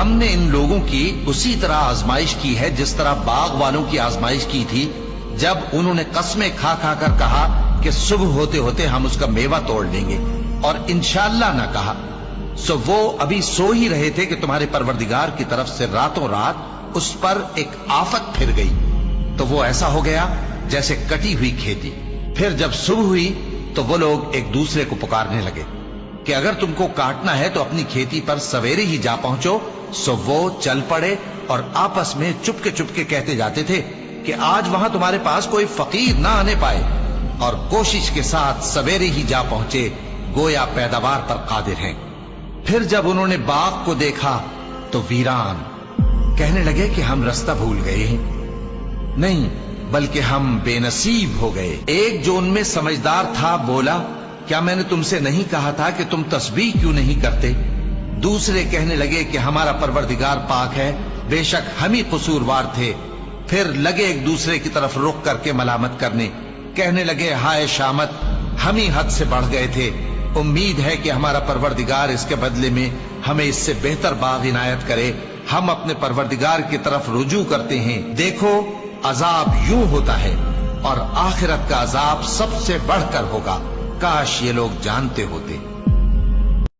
हमने इन लोगों की उसी तरह आजमाइश की है जिस तरह बाग वालों की आजमाइश की थी, जब उन्होंने कस्में खा खा कर कहा कि सुबह होते होते हम उसका मेवा तोड़ लेंगे, और इंशाअल्लाह ना कहा। सो वो अभी सो ही रहे थे कि तुम्हारे परवरदिगार की तरफ से रातों रात उस पर एक आफत फिर गई, तो वो ऐसा हो गया जैसे कटी हुई खेती। फिर जब सुबह हुई तो वो लोग एक दूसरे को पुकारने लगे कि अगर तुमको काटना है तो अपनी खेती पर सवेरे ही जा पहुंचो। सो वो चल पड़े और आपस में चुपके चुपके कहते जाते थे कि आज वहां तुम्हारे पास कोई फकीर ना आने पाए, और कोशिश के साथ सवेरे ही जा पहुंचे, गोया पैदावार पर कादिर हैं। फिर जब उन्होंने बाग को देखा तो वीरान, कहने लगे कि हम रास्ता भूल गए हैं, नहीं बल्कि हम बेनसीब हो गए। एक जो उनमें समझदार था बोला, क्या मैंने तुमसे नहीं कहा था कि तुम तस्बीह क्यों नहीं करते? दूसरे कहने लगे कि हमारा परवरदिगार पाक है, बेशक हम ही कसूरवार थे। फिर लगे एक दूसरे की तरफ रुख करके मलामत करने, कहने लगे हाय शामत, हम ही हद से बढ़ गए थे। उम्मीद है कि हमारा परवरदिगार इसके बदले में हमें इससे बेहतर बाग इनायत करे। हम अपने परवरदिगार की तरफ रुजू करते हैं। देखो अजाब यूं होता है और आखिरत का अजाब सबसे बढ़कर होगा। काश ये लोग जानते होते।